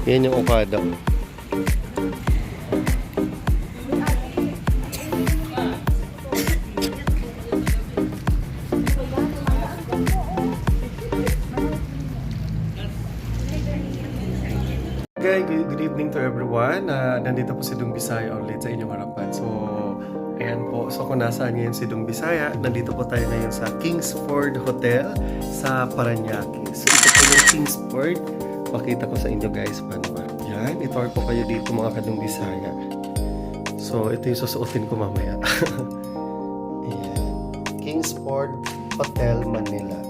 Yan yung Okada. Okay, good evening to everyone. Nandito po si Dung Bisaya ulit sa inyong harapan. So, ayan po. So, kung nasaan ngayon si Dung Bisaya, nandito po tayo ngayon sa Kingsford Hotel sa Parañaque. So, ito po yung Kingsford. Pakita ko sa inyo guys. Yan, itour po kayo dito mga Kadung Bisaya. So, ito yung susuotin ko mamaya. Ayan. Kingsford Hotel, Manila.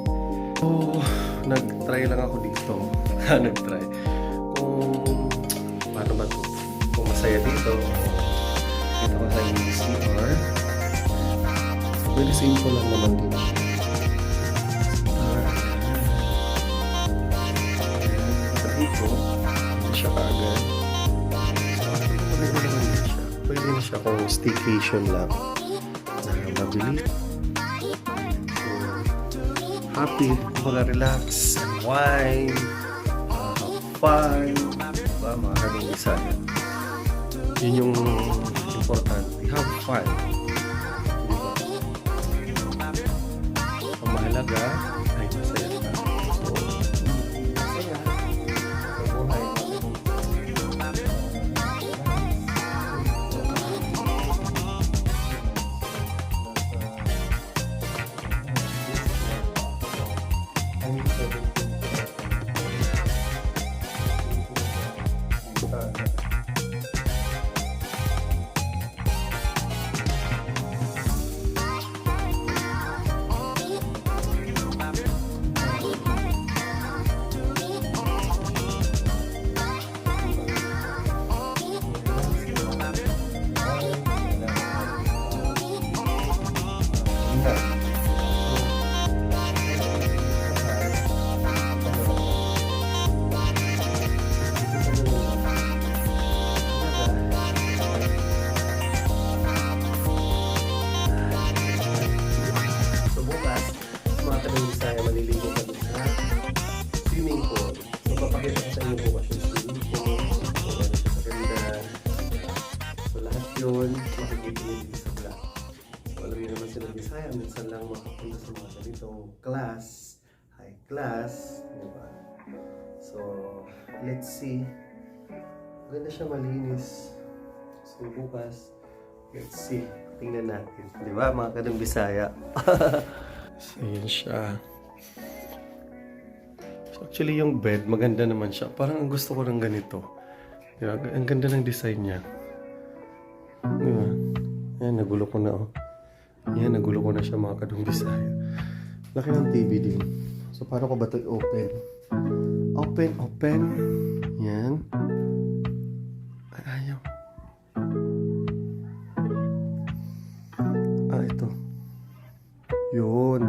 So, nag-try lang ako dito. Nag-try. Paano ba ito? Kung masaya dito, ito ko sa CR. Very simple lang naman din siya. Sa dito, hindi siya kaagad. Pwede naman din siya. Pwede na siya kung staycation lang. Na mabili. Happy, mga relax, wine, fun, diba? Mga Kadung Bisaya. Yun yung importante. Have fun. Diba? Ang mahalaga ay masaya ka. So, masaya. Mabuhay. Yun, makikita nyo dito sa vlog. So, alam nyo naman sila Bisaya, minsan lang makapunta sa mga ganitong class, high class, diba? So, let's see. Maganda siya, malinis. So, bukas, let's see. Tingnan natin. Diba, mga Kadung Bisaya? So, yun siya. So, actually, yung bed, maganda naman siya. Parang ang gusto ko ng ganito. Diba? Ang ganda ng design niya. Diba? Ayan, nagulo ko na oh. Ayan, nagulo ko na siya mga Kadung Bisaya. Laki ng TV din. So, paano ko ba ito i-open? Open. Ayan. Ay, ayaw. Ito. Yun.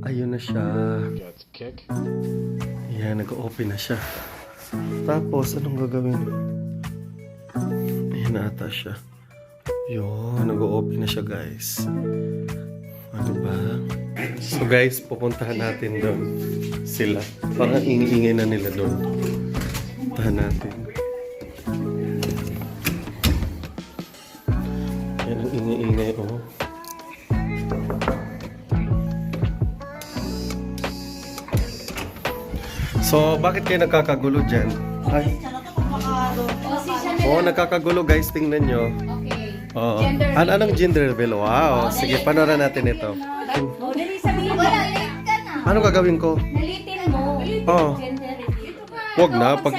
Ayun na siya. Ayan, nag-open na siya. Tapos, anong gagawin? Ayan na ata siya. Yun, nag-o-open na siya guys. Ano ba? So guys, pupuntahan natin doon sila. Parang ingi-ingay na nila doon. Puntahan natin. Yan ang ingi-ingay oh. So, bakit kayo nagkakagulo dyan? Ay. Oh, nagkakagulo guys, tingnan nyo. Oo. Anong gender reveal? Wow. Sige, panoorin natin ito. O, dali sabihin mo. Late ka na. Anong gagawin ko? Nalitin mo. Oo. Gender reveal. Wag na. Pag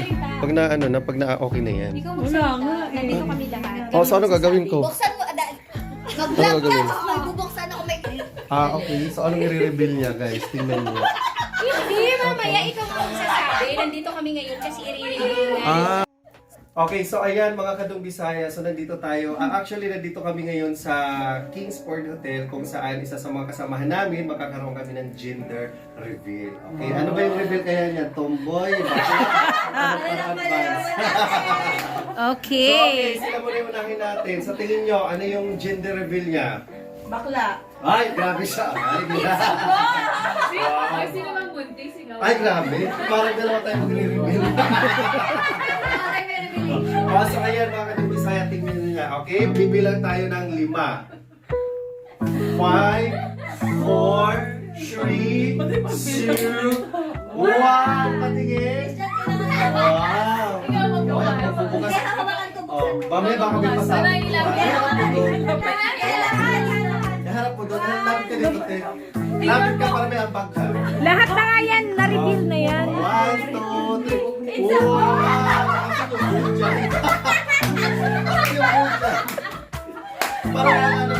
na ano na, pag na okay na yan. Ikaw magsalita. Nandito kami lahat. Oh, so anong gagawin ko? Buksan mo, mag-vlog gagawin? na, magbubuksan ako may... Okay. So anong i-reveal niya guys? Tingnan niyo. Hindi, mamaya ikaw ang magsasabi. Nandito kami ngayon kasi i-reveal na. Okay, so ayan mga Kadung Bisaya, so nandito tayo. Actually, nandito kami ngayon sa Kingsford Hotel kung saan isa sa mga kasamahan namin, magkakaroon kami ng gender reveal. Okay, ano ba yung reveal kaya niya? Tomboy? Advance? Okay. So, sila muna yung unahin natin. Sa tingin nyo, ano yung gender reveal niya? Bakla. Ay, grabe siya. Ay, grabe. Ay, sino mang buntis? Ay, grabe. Parang dalawa tayo magre-reveal. So ayan mga Bisaya, tingnan nyo niya. Okay? Bibilang tayo ng 5. 5, 4, 3, 2, 1. Patingin. Wow. Bubukas. Oh, mamaya baka may pasabog. Harap po doon. Lapit ka dito, te. Lapit ka para may ambag ka. Lahat na nga yan, na-reveal na yan. 1, 2, 3. Parang ano.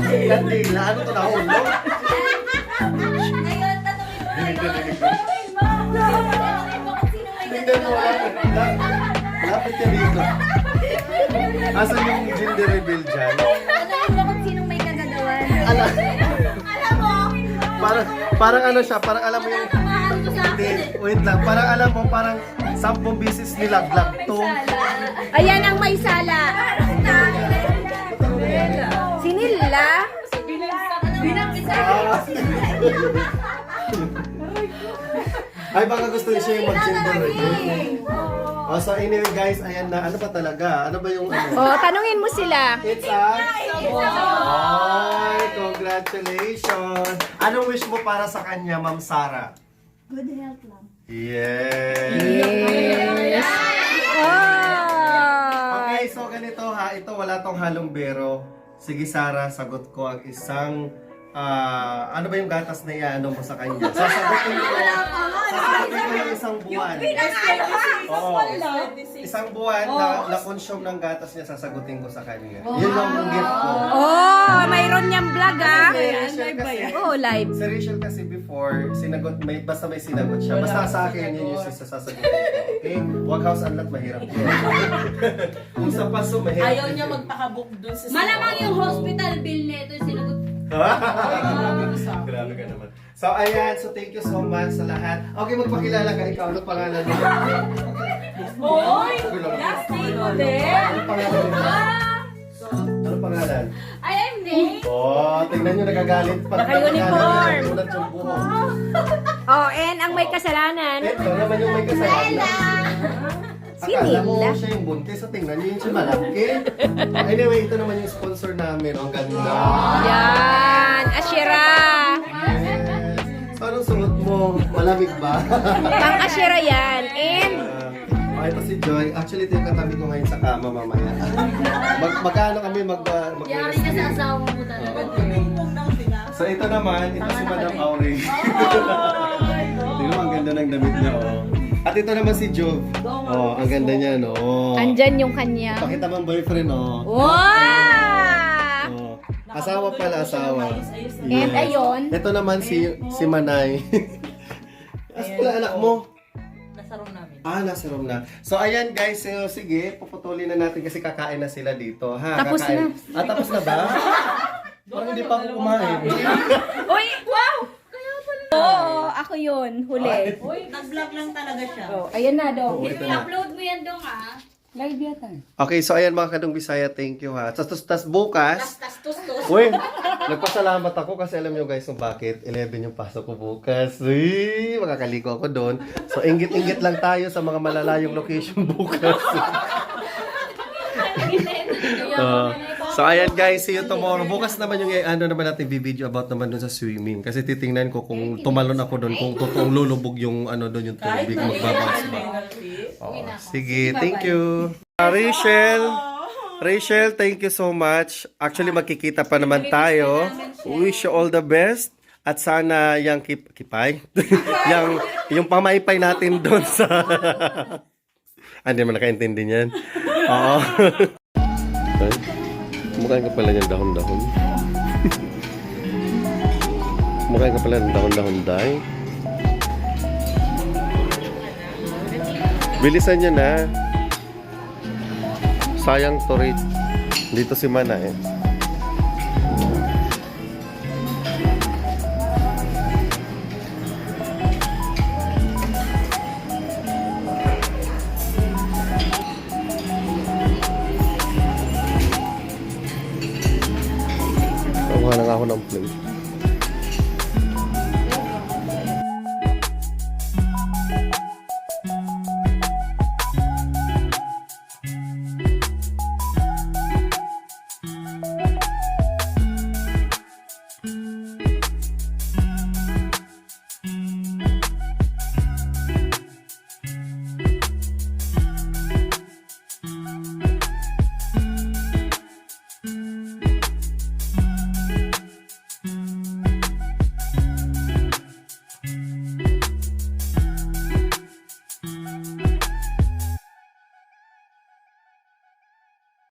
Kandila. Ano to nahulog? Ngayon, tatanungin mo Tingnan mo. Lapit ka dito. Asan yung gender reveal dyan? Tatanungin mo kung sinong may kagagawan. Alam. Alam mo? Parang ano siya, parang alam mo yung... Tamahan ko sa Hindi, akin eh. wait lang. Parang alam mo, parang 10 bisis nilaglag to. Ayan ang may sala. Sinila. Ay, baka gusto niya siya yung mag-gender reveal. Oh, so anyway guys, ayan na. Ano ba talaga? Ano ba yung ano? Oh, tanungin mo sila. It's a... Ay, congratulations! Anong wish mo para sa kanya, Ma'am Sara? Good health lang. Yes! Yes. Oh. Okay, so ganito ha. Ito wala tong halong bero. Sige Sara, sagot ko ang isang... ano ba yung gatas na iano mo sa kanya? Sasagutin ko yung isang buwan. Oo. Isang buwan na consume ng gatas niya, sasagutin ko sa kanya. Yun lang yung gift ko. Oh, mayroon niyang vlog ah. Rachel kasi, Oh, live. si Rachel kasi before, sinagot, basta may sinagot siya. Basta sa akin, yun yung sasagutin ko. Okay? Wag house unlock, mahirap yun. Kung sa paso, mahirap. Ayaw niya magpakabook dun sa Malamang yung hospital bill nito yung sinagot. Grabe ka naman. So, ayan. So, thank you so much sa lahat. Okay, magpakilala ka. Ikaw, ano pangalan mo? Hoy! Last name ulit! Ano pangalan mo? Ano pangalan? I am Nate. Oh, tingnan nyo, nagagalit pa. Naka-uniform. Nagagalit yung buhok. Oh, and ang may kasalanan. Ito naman yung may kasalanan. Si Akala mo Nila. siya yung buntis, so tingnan nyo yung siya malaki. Anyway, ito naman yung sponsor namin. Ang ganda. Yan, Ashira. Yes. So, anong suot mo? Malamig ba? Pang Ashira yan. And Ito si Joy. Actually, ito yung katabi ko ngayon sa kama mamaya. Magkano kami Yari ka sa asawa mo talaga. So, ito naman, ito si Madam Auri. Tingnan mo, ang ganda ng damit niya, oh. At ito naman si Jove. Oh, ang ganda niya, no? andyan yung kanya. Pakita mo ang boyfriend, oh. Wow! Oh. Asawa pala, asawa. And ayun. Ito naman si Manay. Asa pala anak mo? Nasa room namin. Nasa room na. So, ayan guys, sige, puputulin na natin kasi kakain na sila dito, ha? Tapos Kakain. na. Tapos na ba? Parang hindi pa ako kumain. Uy, wow! Oo, ako yun, huli. Uy, nag-vlog lang talaga siya. Oh, ayan na, dong. Ito na. I-upload mo yan dong ah. Live yata. Okay, so ayan mga Kadong Bisaya, thank you ha. Tas bukas, Tas-tus. uy, nagpasalamat ako kasi alam nyo guys kung bakit 11 yung pasok ko bukas. Uy, makakaligo ako doon. So, inggit-inggit lang tayo sa mga malalayong location bukas. So ayan guys, see you tomorrow. Bukas naman yung ano naman natin video about naman doon sa swimming. Kasi titingnan ko kung tumalon ako doon, kung totoong lulubog yung ano doon yung tubig, magbabawas ba. Sige, thank you. Rachel, thank you so much. Actually, magkikita pa naman tayo. Wish you all the best. At sana yung kipay, yung pamaypay natin doon sa... Hindi mo nakaintindi niyan. Oo. Kumakain ka pala ng dahon-dahon. Kumakain ka pala ng dahon-dahon, day. Bilisan niyo na. Sayang to rate. Dito si Mana eh.